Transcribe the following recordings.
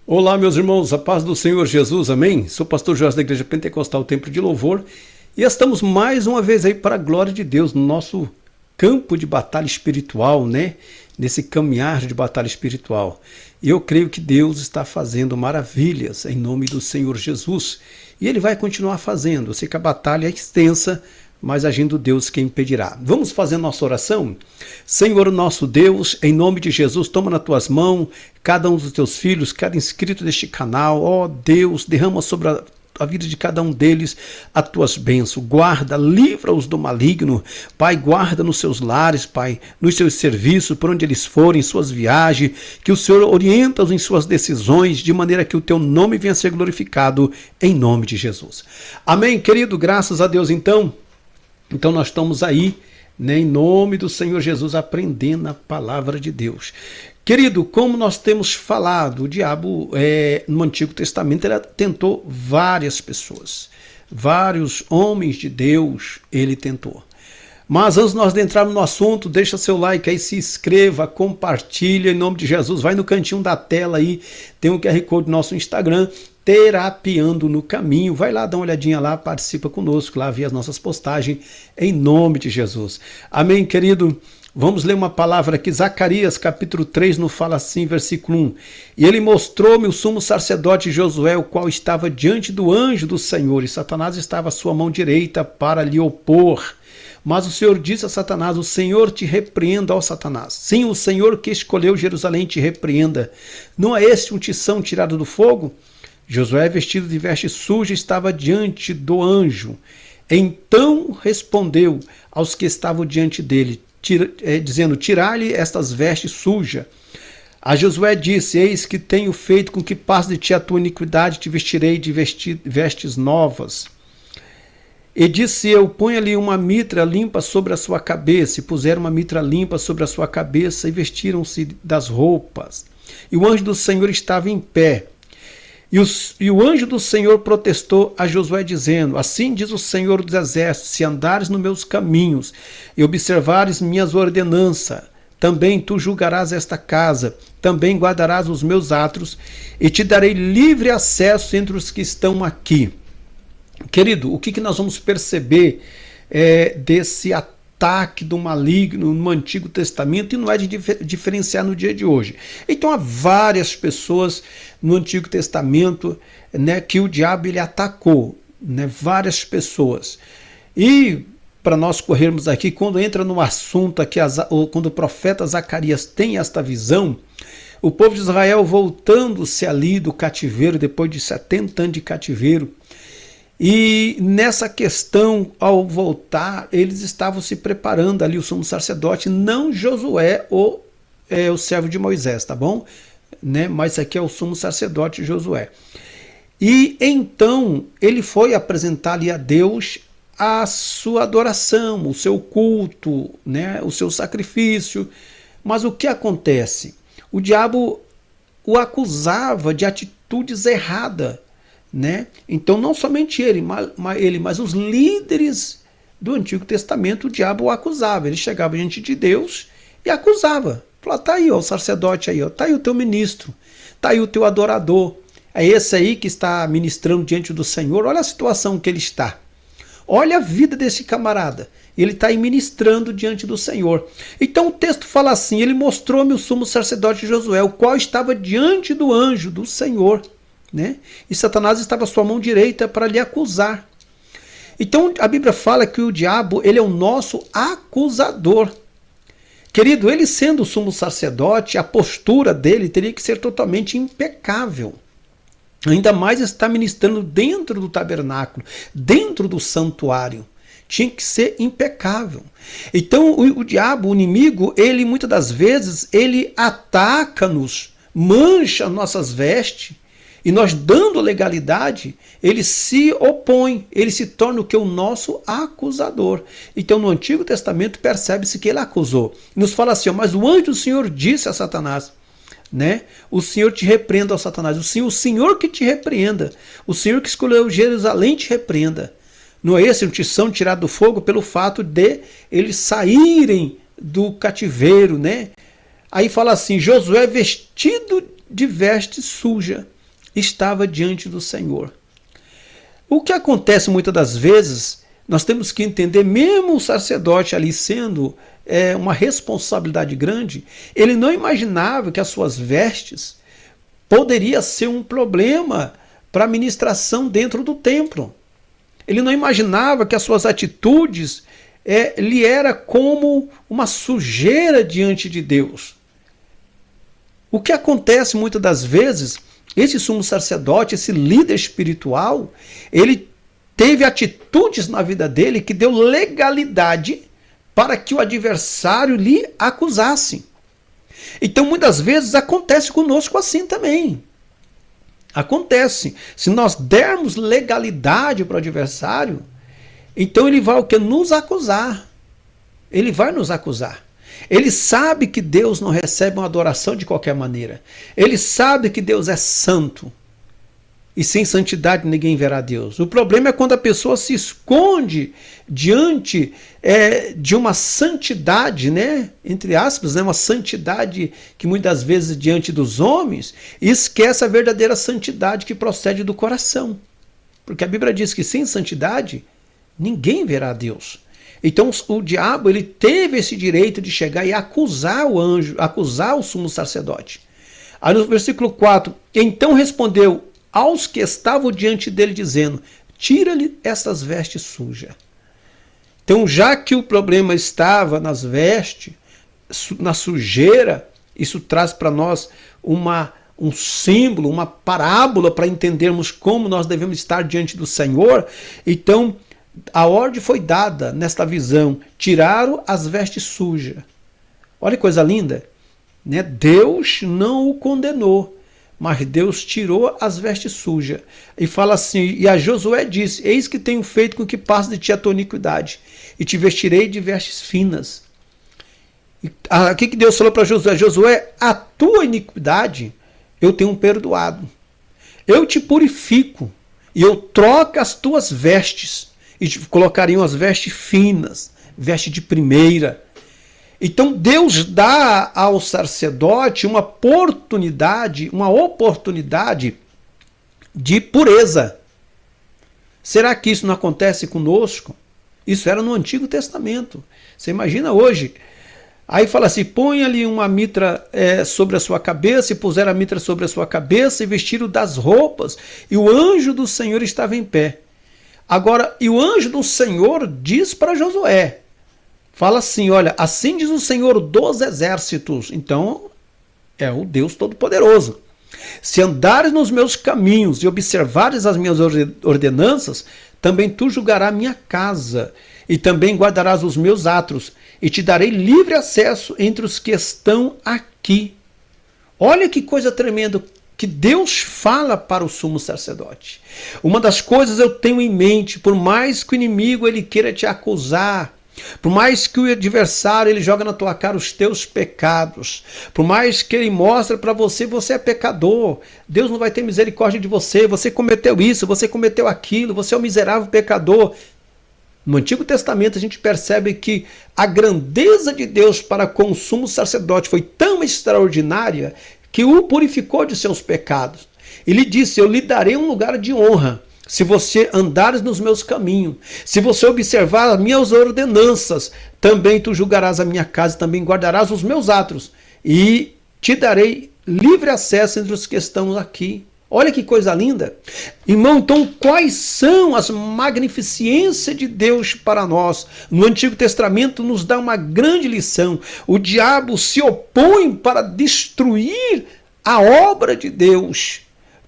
Olá, meus irmãos, a paz do Senhor Jesus, amém? Sou o pastor Jorge da Igreja Pentecostal Templo de Louvor e estamos mais uma vez aí para a glória de Deus, no nosso campo de batalha espiritual, né? Nesse caminhar de batalha espiritual. E eu creio que Deus está fazendo maravilhas em nome do Senhor Jesus e Ele vai continuar fazendo. Eu sei que a batalha é extensa, mas agindo Deus quem impedirá. Vamos fazer nossa oração? Senhor nosso Deus, em nome de Jesus, toma nas tuas mãos cada um dos teus filhos, cada inscrito deste canal. Ó Deus, derrama sobre a vida de cada um deles as tuas bênçãos. Guarda, livra-os do maligno. Pai, guarda nos seus lares, Pai, nos seus serviços, por onde eles forem, em suas viagens, que o Senhor orienta-os em suas decisões, de maneira que o teu nome venha a ser glorificado, em nome de Jesus. Amém, querido, graças a Deus. Então nós estamos aí, né, em nome do Senhor Jesus, aprendendo a palavra de Deus. Querido, como nós temos falado, o diabo no Antigo Testamento ele tentou várias pessoas, vários homens de Deus ele tentou. Mas antes de nós entrarmos no assunto, deixa seu like aí, se inscreva, compartilha em nome de Jesus, vai no cantinho da tela aí, tem um QR Code do nosso Instagram, Terapiando no Caminho, vai lá, dá uma olhadinha lá, participa conosco, lá via as nossas postagens, em nome de Jesus. Amém, querido? Vamos ler uma palavra aqui, Zacarias capítulo 3, nos fala assim, versículo 1. E ele mostrou-me o sumo sacerdote Josué, o qual estava diante do anjo do Senhor, e Satanás estava à sua mão direita para lhe opor. Mas o Senhor disse a Satanás, o Senhor te repreenda, ó Satanás. Sim, o Senhor que escolheu Jerusalém te repreenda. Não é este um tição tirado do fogo? Josué, vestido de veste suja, estava diante do anjo. Então respondeu aos que estavam diante dele, dizendo, tirai-lhe estas vestes sujas. A Josué disse, eis que tenho feito com que passe de ti a tua iniquidade, te vestirei de vestes novas. E disse eu, põe-lhe uma mitra limpa sobre a sua cabeça. E puseram uma mitra limpa sobre a sua cabeça e vestiram-se das roupas. E o anjo do Senhor estava em pé. E o anjo do Senhor protestou a Josué, dizendo, assim diz o Senhor dos Exércitos, se andares nos meus caminhos e observares minhas ordenanças, também tu julgarás esta casa, também guardarás os meus atos, e te darei livre acesso entre os que estão aqui. Querido, o que nós vamos perceber desse ataque do maligno no Antigo Testamento e não é de diferenciar no dia de hoje. Então há várias pessoas no Antigo Testamento, né, que o diabo ele atacou, né, várias pessoas. E para nós corrermos aqui, quando entra no assunto aqui, quando o profeta Zacarias tem esta visão, o povo de Israel voltando-se ali do cativeiro, depois de 70 anos de cativeiro, e nessa questão, ao voltar, eles estavam se preparando ali, o sumo sacerdote, não Josué, o servo de Moisés, tá bom? Né? Mas aqui é o sumo sacerdote Josué. E então ele foi apresentar ali a Deus a sua adoração, o seu culto, né? O seu sacrifício. Mas o que acontece? O diabo o acusava de atitudes erradas. Né? Então não somente ele, mas os líderes do Antigo Testamento, o diabo o acusava. Ele chegava diante de Deus e acusava. Falava, tá aí ó, o sacerdote aí, ó, tá aí o teu ministro, tá aí o teu adorador, é esse aí que está ministrando diante do Senhor, olha a situação que ele está. Olha a vida desse camarada, ele está aí ministrando diante do Senhor. Então o texto fala assim, ele mostrou-me o sumo sacerdote Josué, o qual estava diante do anjo do Senhor. Né? E Satanás estava à sua mão direita para lhe acusar. Então a Bíblia fala que o diabo ele é o nosso acusador. Querido, ele sendo o sumo sacerdote, a postura dele teria que ser totalmente impecável. Ainda mais está ministrando dentro do tabernáculo, dentro do santuário. Tinha que ser impecável. Então o diabo, o inimigo, ele muitas das vezes, ele ataca-nos, mancha nossas vestes, e nós dando legalidade, ele se opõe, ele se torna o que? O nosso acusador. Então no Antigo Testamento percebe-se que ele acusou. Nos fala assim, ó, mas o anjo do Senhor disse a Satanás, né? O Senhor te repreenda, ó Satanás, o Senhor que te repreenda, o Senhor que escolheu Jerusalém te repreenda. Não é esse um tição tirado do fogo pelo fato de eles saírem do cativeiro, né? Aí fala assim, Josué vestido de veste suja. estava diante do Senhor. O que acontece muitas das vezes, nós temos que entender, mesmo o sacerdote ali sendo uma responsabilidade grande, ele não imaginava que as suas vestes poderia ser um problema para a ministração dentro do templo. Ele não imaginava que as suas atitudes lhe era como uma sujeira diante de Deus. O que acontece muitas das vezes, esse sumo sacerdote, esse líder espiritual, ele teve atitudes na vida dele que deu legalidade para que o adversário lhe acusasse. Então, muitas vezes, acontece conosco assim também. Acontece. Se nós dermos legalidade para o adversário, então ele vai o quê? Nos acusar. Ele vai nos acusar. Ele sabe que Deus não recebe uma adoração de qualquer maneira. Ele sabe que Deus é santo. E sem santidade ninguém verá Deus. O problema é quando a pessoa se esconde diante de uma santidade, né? Entre aspas, né? Uma santidade que muitas vezes diante dos homens, e esquece a verdadeira santidade que procede do coração. Porque a Bíblia diz que sem santidade ninguém verá Deus. Então o diabo ele teve esse direito de chegar e acusar o anjo, acusar o sumo sacerdote. Aí no versículo 4, então respondeu aos que estavam diante dele, dizendo, tira-lhe estas vestes sujas. Então, já que o problema estava nas vestes, na sujeira, isso traz para nós um símbolo, uma parábola para entendermos como nós devemos estar diante do Senhor. Então, a ordem foi dada nesta visão, tiraram as vestes sujas. Olha que coisa linda, né? Deus não o condenou, mas Deus tirou as vestes sujas. E fala assim, e a Josué disse, eis que tenho feito com que passe de ti a tua iniquidade, e te vestirei de vestes finas. O que Deus falou para Josué? Josué, a tua iniquidade eu tenho perdoado. Eu te purifico, e eu troco as tuas vestes, e te colocariam as vestes finas, veste de primeira. Então Deus dá ao sacerdote uma oportunidade de pureza. Será que isso não acontece conosco? Isso era no Antigo Testamento. Você imagina hoje. Aí fala assim, põe ali uma mitra sobre a sua cabeça, e puseram a mitra sobre a sua cabeça, e vestiram das roupas, e o anjo do Senhor estava em pé. Agora, e o anjo do Senhor diz para Josué, fala assim, olha, assim diz o Senhor dos exércitos. Então, é o Deus Todo-Poderoso. Se andares nos meus caminhos e observares as minhas ordenanças, também tu julgarás minha casa, e também guardarás os meus atos, e te darei livre acesso entre os que estão aqui. Olha que coisa tremenda que Deus fala para o sumo sacerdote. Uma das coisas eu tenho em mente, por mais que o inimigo ele queira te acusar, por mais que o adversário ele joga na tua cara os teus pecados, por mais que ele mostre para você, você é pecador, Deus não vai ter misericórdia de você, você cometeu isso, você cometeu aquilo, você é um miserável pecador. No Antigo Testamento a gente percebe que a grandeza de Deus para com o sumo sacerdote foi tão extraordinária que o purificou de seus pecados. Ele disse, eu lhe darei um lugar de honra, se você andares nos meus caminhos, se você observar as minhas ordenanças, também tu julgarás a minha casa, também guardarás os meus atos, e te darei livre acesso entre os que estão aqui. Olha que coisa linda. Irmão, então quais são as magnificências de Deus para nós? No Antigo Testamento nos dá uma grande lição. O diabo se opõe para destruir a obra de Deus,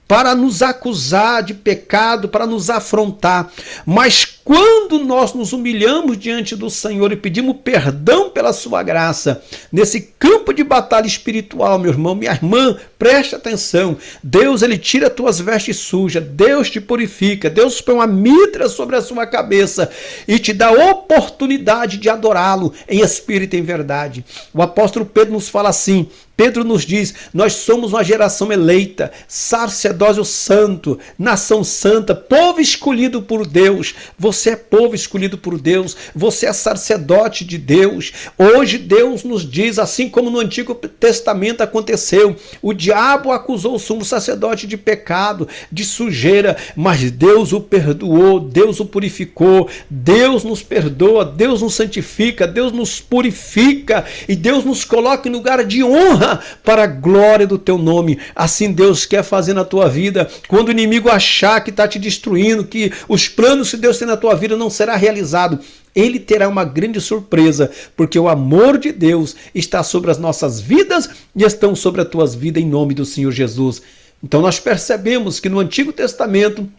para nos acusar de pecado, para nos afrontar. Mas quando nós nos humilhamos diante do Senhor e pedimos perdão pela sua graça, nesse campo de batalha espiritual, meu irmão, minha irmã, preste atenção. Deus, ele tira as tuas vestes sujas, Deus te purifica, Deus põe uma mitra sobre a sua cabeça e te dá a oportunidade de adorá-lo em espírito e em verdade. O apóstolo Pedro nos fala assim, Pedro nos diz, nós somos uma geração eleita, sacerdócio santo, nação santa, povo escolhido por Deus. Você você é povo escolhido por Deus, você é sacerdote de Deus. Hoje Deus nos diz, assim como no Antigo Testamento aconteceu, o diabo acusou o sumo sacerdote de pecado, de sujeira, mas Deus o perdoou, Deus o purificou, Deus nos perdoa, Deus nos santifica, Deus nos purifica e Deus nos coloca em lugar de honra para a glória do teu nome. Assim Deus quer fazer na tua vida. Quando o inimigo achar que está te destruindo, que os planos que Deus tem na tua vida não será realizado, ele terá uma grande surpresa, porque o amor de Deus está sobre as nossas vidas e estão sobre as tuas vidas em nome do Senhor Jesus. Então nós percebemos que no Antigo Testamento,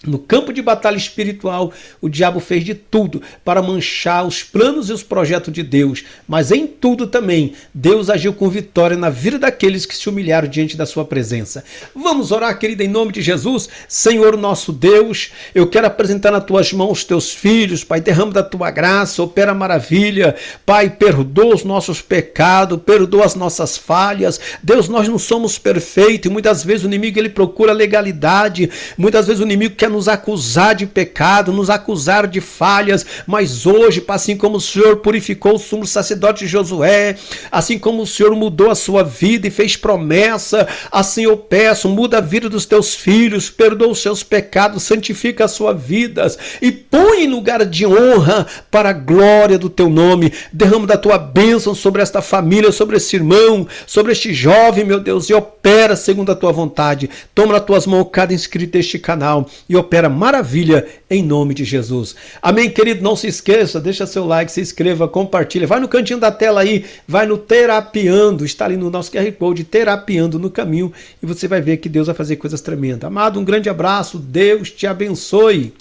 no campo de batalha espiritual, o diabo fez de tudo para manchar os planos e os projetos de Deus. Mas em tudo também, Deus agiu com vitória na vida daqueles que se humilharam diante da sua presença. Vamos orar, querida, em nome de Jesus. Senhor nosso Deus, eu quero apresentar nas tuas mãos os teus filhos. Pai, derrama da tua graça, opera maravilha. Pai, perdoa os nossos pecados, perdoa as nossas falhas. Deus, nós não somos perfeitos e muitas vezes o inimigo ele procura legalidade. Muitas vezes o inimigo quer nos acusar de pecado, nos acusar de falhas, mas hoje, assim como o Senhor purificou o sumo sacerdote Josué, assim como o Senhor mudou a sua vida e fez promessa, assim eu peço, muda a vida dos teus filhos, perdoa os seus pecados, santifica as suas vidas e põe em lugar de honra para a glória do teu nome. Derrama da tua bênção sobre esta família, sobre esse irmão, sobre este jovem, meu Deus, e opera segundo a tua vontade. Toma nas tuas mãos cada inscrito deste canal e opera maravilha em nome de Jesus. Amém, querido? Não se esqueça, deixa seu like, se inscreva, compartilha. Vai no cantinho da tela aí, vai no Terapiando, está ali no nosso QR Code, Terapiando no caminho, e você vai ver que Deus vai fazer coisas tremendas. Amado, um grande abraço, Deus te abençoe.